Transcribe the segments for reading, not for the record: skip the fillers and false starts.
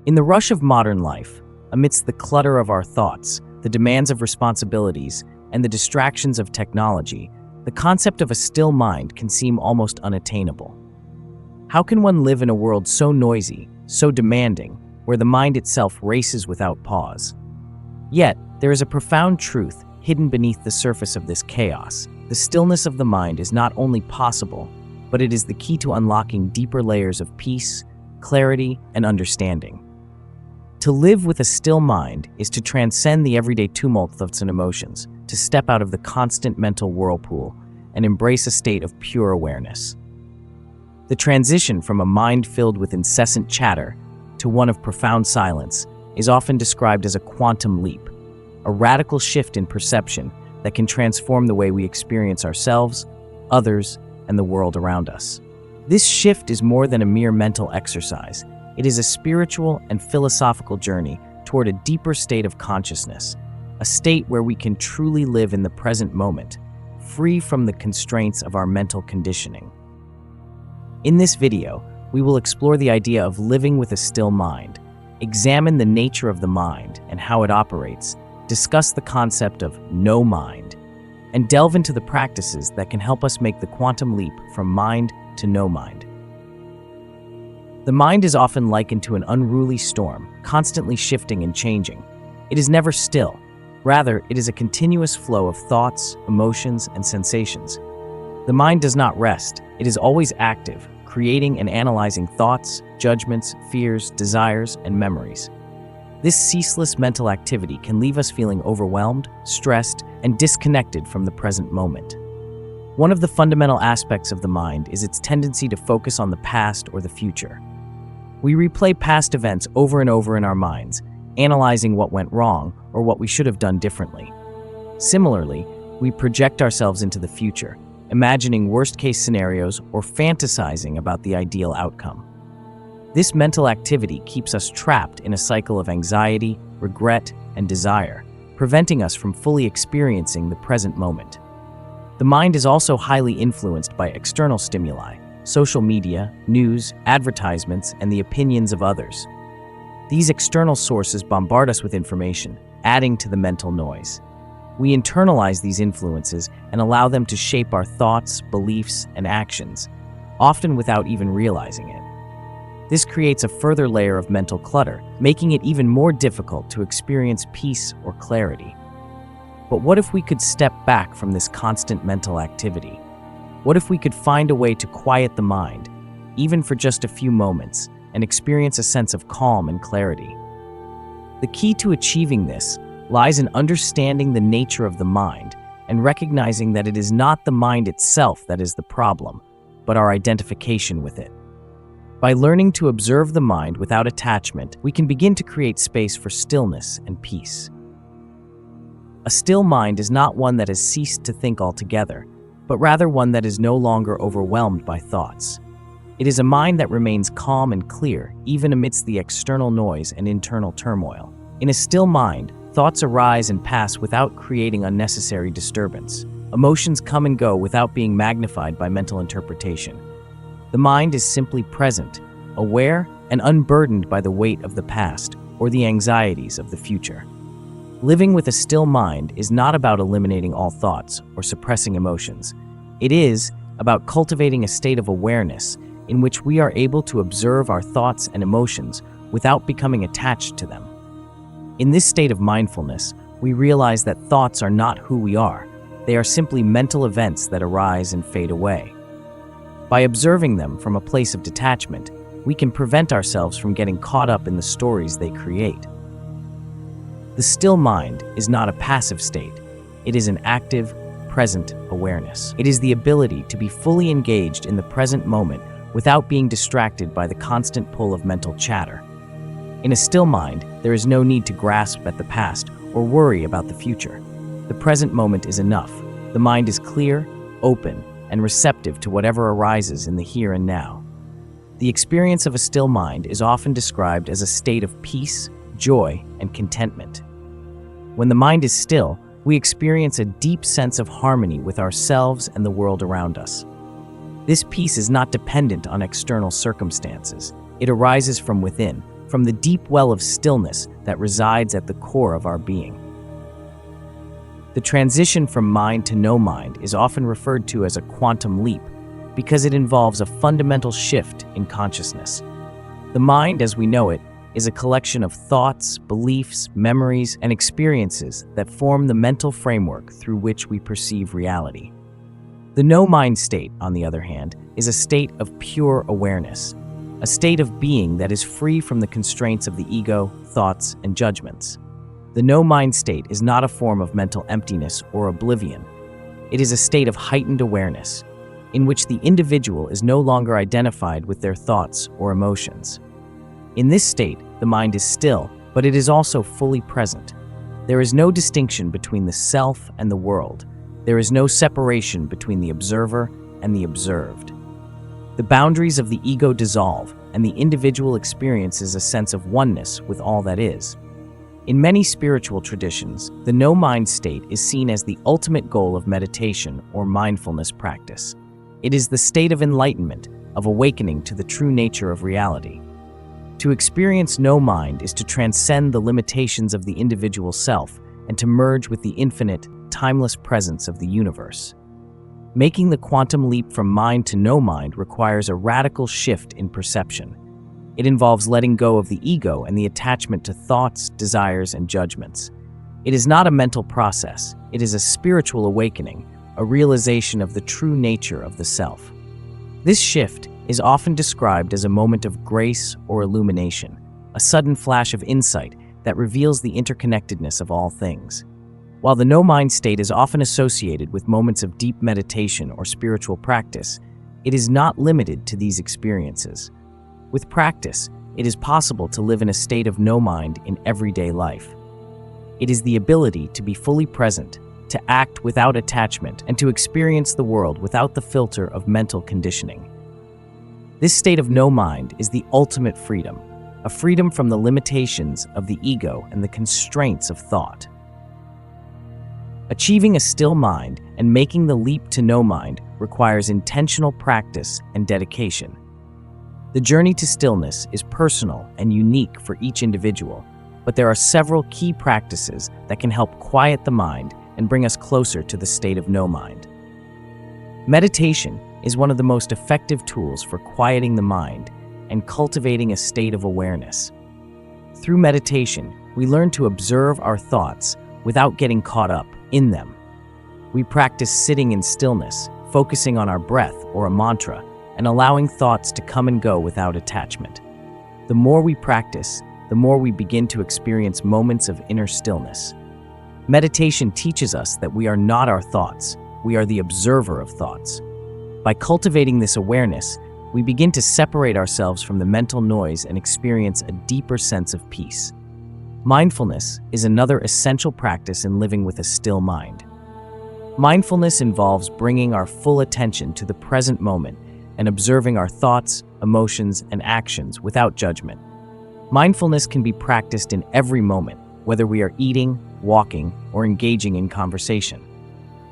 In the rush of modern life, amidst the clutter of our thoughts, the demands of responsibilities, and the distractions of technology, the concept of a still mind can seem almost unattainable. How can one live in a world so noisy, so demanding, where the mind itself races without pause? Yet, there is a profound truth hidden beneath the surface of this chaos. The stillness of the mind is not only possible, but it is the key to unlocking deeper layers of peace, clarity, and understanding. To live with a still mind is to transcend the everyday tumult of thoughts and emotions, to step out of the constant mental whirlpool and embrace a state of pure awareness. The transition from a mind filled with incessant chatter to one of profound silence is often described as a quantum leap, a radical shift in perception that can transform the way we experience ourselves, others, and the world around us. This shift is more than a mere mental exercise. It is a spiritual and philosophical journey toward a deeper state of consciousness, a state where we can truly live in the present moment, free from the constraints of our mental conditioning. In this video, we will explore the idea of living with a still mind, examine the nature of the mind and how it operates, discuss the concept of no mind, and delve into the practices that can help us make the quantum leap from mind to no mind. The mind is often likened to an unruly storm, constantly shifting and changing. It is never still. Rather, it is a continuous flow of thoughts, emotions, and sensations. The mind does not rest. It is always active, creating and analyzing thoughts, judgments, fears, desires, and memories. This ceaseless mental activity can leave us feeling overwhelmed, stressed, and disconnected from the present moment. One of the fundamental aspects of the mind is its tendency to focus on the past or the future. We replay past events over and over in our minds, analyzing what went wrong or what we should have done differently. Similarly, we project ourselves into the future, imagining worst-case scenarios or fantasizing about the ideal outcome. This mental activity keeps us trapped in a cycle of anxiety, regret, and desire, preventing us from fully experiencing the present moment. The mind is also highly influenced by external stimuli, social media, news, advertisements, and the opinions of others. These external sources bombard us with information, adding to the mental noise. We internalize these influences and allow them to shape our thoughts, beliefs, and actions, often without even realizing it. This creates a further layer of mental clutter, making it even more difficult to experience peace or clarity. But what if we could step back from this constant mental activity? What if we could find a way to quiet the mind, even for just a few moments, and experience a sense of calm and clarity? The key to achieving this lies in understanding the nature of the mind and recognizing that it is not the mind itself that is the problem, but our identification with it. By learning to observe the mind without attachment, we can begin to create space for stillness and peace. A still mind is not one that has ceased to think altogether, but rather one that is no longer overwhelmed by thoughts. It is a mind that remains calm and clear, even amidst the external noise and internal turmoil. In a still mind, thoughts arise and pass without creating unnecessary disturbance. Emotions come and go without being magnified by mental interpretation. The mind is simply present, aware, and unburdened by the weight of the past or the anxieties of the future. Living with a still mind is not about eliminating all thoughts or suppressing emotions. It is about cultivating a state of awareness in which we are able to observe our thoughts and emotions without becoming attached to them. In this state of mindfulness, we realize that thoughts are not who we are. They are simply mental events that arise and fade away. By observing them from a place of detachment, we can prevent ourselves from getting caught up in the stories they create. The still mind is not a passive state. It is an active, present awareness. It is the ability to be fully engaged in the present moment without being distracted by the constant pull of mental chatter. In a still mind, there is no need to grasp at the past or worry about the future. The present moment is enough. The mind is clear, open, and receptive to whatever arises in the here and now. The experience of a still mind is often described as a state of peace, joy, and contentment. When the mind is still, we experience a deep sense of harmony with ourselves and the world around us. This peace is not dependent on external circumstances. It arises from within, from the deep well of stillness that resides at the core of our being. The transition from mind to no mind is often referred to as a quantum leap because it involves a fundamental shift in consciousness. The mind, as we know it, is a collection of thoughts, beliefs, memories, and experiences that form the mental framework through which we perceive reality. The no-mind state, on the other hand, is a state of pure awareness, a state of being that is free from the constraints of the ego, thoughts, and judgments. The no-mind state is not a form of mental emptiness or oblivion. It is a state of heightened awareness, in which the individual is no longer identified with their thoughts or emotions. In this state, the mind is still, but it is also fully present. There is no distinction between the self and the world. There is no separation between the observer and the observed. The boundaries of the ego dissolve, and the individual experiences a sense of oneness with all that is. In many spiritual traditions, the no-mind state is seen as the ultimate goal of meditation or mindfulness practice. It is the state of enlightenment, of awakening to the true nature of reality. To experience no mind is to transcend the limitations of the individual self and to merge with the infinite, timeless presence of the universe. Making the quantum leap from mind to no mind requires a radical shift in perception. It involves letting go of the ego and the attachment to thoughts, desires, and judgments. It is not a mental process. It is a spiritual awakening, a realization of the true nature of the self. This shift is often described as a moment of grace or illumination, a sudden flash of insight that reveals the interconnectedness of all things. While the no-mind state is often associated with moments of deep meditation or spiritual practice, it is not limited to these experiences. With practice, it is possible to live in a state of no mind in everyday life. It is the ability to be fully present, to act without attachment, and to experience the world without the filter of mental conditioning. This state of no mind is the ultimate freedom, a freedom from the limitations of the ego and the constraints of thought. Achieving a still mind and making the leap to no mind requires intentional practice and dedication. The journey to stillness is personal and unique for each individual, but there are several key practices that can help quiet the mind and bring us closer to the state of no mind. Meditation is one of the most effective tools for quieting the mind and cultivating a state of awareness. Through meditation, we learn to observe our thoughts without getting caught up in them. We practice sitting in stillness, focusing on our breath or a mantra, and allowing thoughts to come and go without attachment. The more we practice, the more we begin to experience moments of inner stillness. Meditation teaches us that we are not our thoughts, we are the observer of thoughts. By cultivating this awareness, we begin to separate ourselves from the mental noise and experience a deeper sense of peace. Mindfulness is another essential practice in living with a still mind. Mindfulness involves bringing our full attention to the present moment and observing our thoughts, emotions, and actions without judgment. Mindfulness can be practiced in every moment, whether we are eating, walking, or engaging in conversation.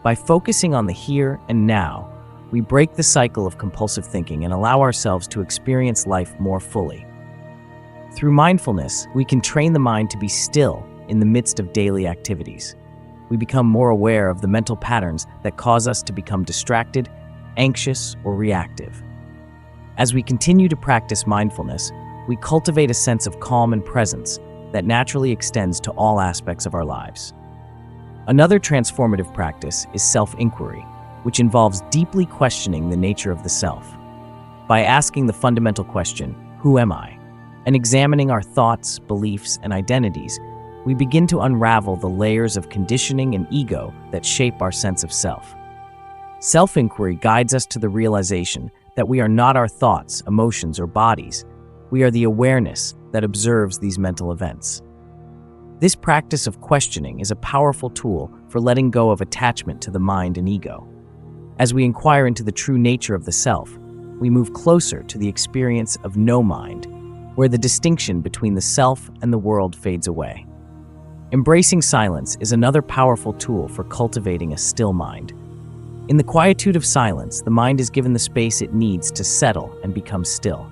By focusing on the here and now, we break the cycle of compulsive thinking and allow ourselves to experience life more fully. Through mindfulness, we can train the mind to be still in the midst of daily activities. We become more aware of the mental patterns that cause us to become distracted, anxious, or reactive. As we continue to practice mindfulness, we cultivate a sense of calm and presence that naturally extends to all aspects of our lives. Another transformative practice is self-inquiry, which involves deeply questioning the nature of the self. By asking the fundamental question, "Who am I?" and examining our thoughts, beliefs, and identities, we begin to unravel the layers of conditioning and ego that shape our sense of self. Self-inquiry guides us to the realization that we are not our thoughts, emotions, or bodies. We are the awareness that observes these mental events. This practice of questioning is a powerful tool for letting go of attachment to the mind and ego. As we inquire into the true nature of the self, we move closer to the experience of no mind, where the distinction between the self and the world fades away. Embracing silence is another powerful tool for cultivating a still mind. In the quietude of silence, the mind is given the space it needs to settle and become still.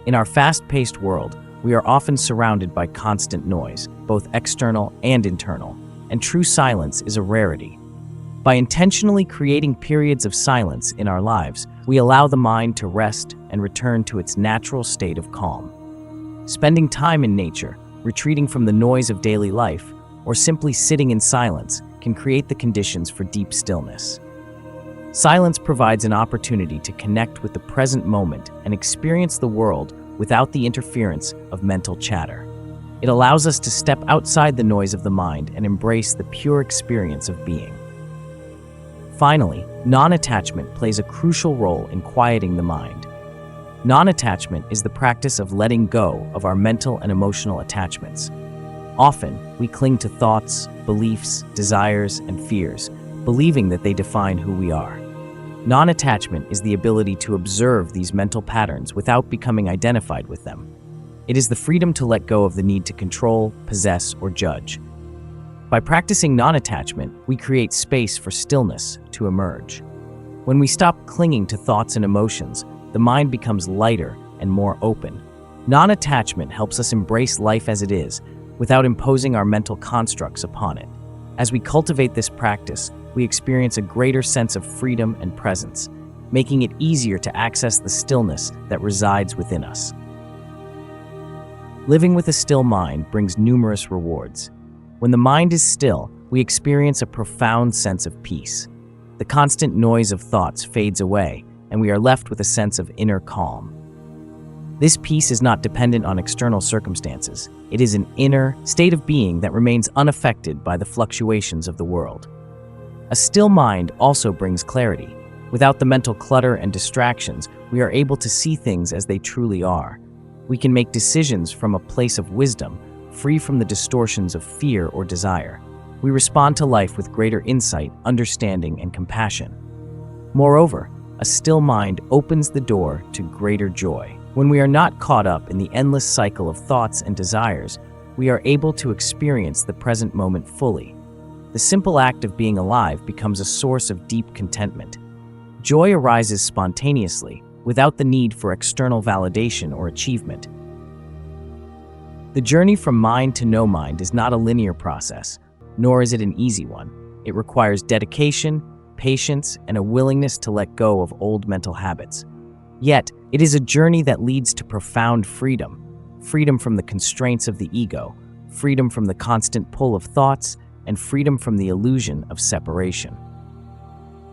In our fast-paced world, we are often surrounded by constant noise, both external and internal, and true silence is a rarity. By intentionally creating periods of silence in our lives, we allow the mind to rest and return to its natural state of calm. Spending time in nature, retreating from the noise of daily life, or simply sitting in silence can create the conditions for deep stillness. Silence provides an opportunity to connect with the present moment and experience the world without the interference of mental chatter. It allows us to step outside the noise of the mind and embrace the pure experience of being. Finally, non-attachment plays a crucial role in quieting the mind. Non-attachment is the practice of letting go of our mental and emotional attachments. Often, we cling to thoughts, beliefs, desires, and fears, believing that they define who we are. Non-attachment is the ability to observe these mental patterns without becoming identified with them. It is the freedom to let go of the need to control, possess, or judge. By practicing non-attachment, we create space for stillness to emerge. When we stop clinging to thoughts and emotions, the mind becomes lighter and more open. Non-attachment helps us embrace life as it is, without imposing our mental constructs upon it. As we cultivate this practice, we experience a greater sense of freedom and presence, making it easier to access the stillness that resides within us. Living with a still mind brings numerous rewards. When the mind is still, we experience a profound sense of peace. The constant noise of thoughts fades away, and we are left with a sense of inner calm. This peace is not dependent on external circumstances. It is an inner state of being that remains unaffected by the fluctuations of the world. A still mind also brings clarity. Without the mental clutter and distractions, we are able to see things as they truly are. We can make decisions from a place of wisdom, free from the distortions of fear or desire. We respond to life with greater insight, understanding, and compassion. Moreover, a still mind opens the door to greater joy. When we are not caught up in the endless cycle of thoughts and desires, we are able to experience the present moment fully. The simple act of being alive becomes a source of deep contentment. Joy arises spontaneously, without the need for external validation or achievement. The journey from mind to no mind is not a linear process, nor is it an easy one. It requires dedication, patience, and a willingness to let go of old mental habits. Yet, it is a journey that leads to profound freedom. Freedom from the constraints of the ego, freedom from the constant pull of thoughts, and freedom from the illusion of separation.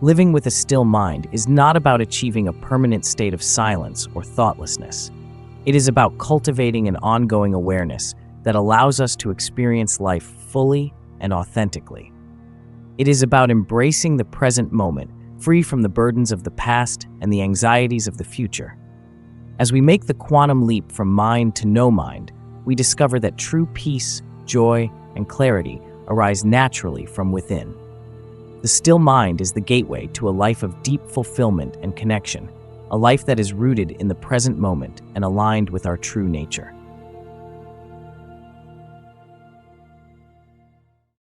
Living with a still mind is not about achieving a permanent state of silence or thoughtlessness. It is about cultivating an ongoing awareness that allows us to experience life fully and authentically. It is about embracing the present moment, free from the burdens of the past and the anxieties of the future. As we make the quantum leap from mind to no mind, we discover that true peace, joy, and clarity arise naturally from within. The still mind is the gateway to a life of deep fulfillment and connection, a life that is rooted in the present moment and aligned with our true nature.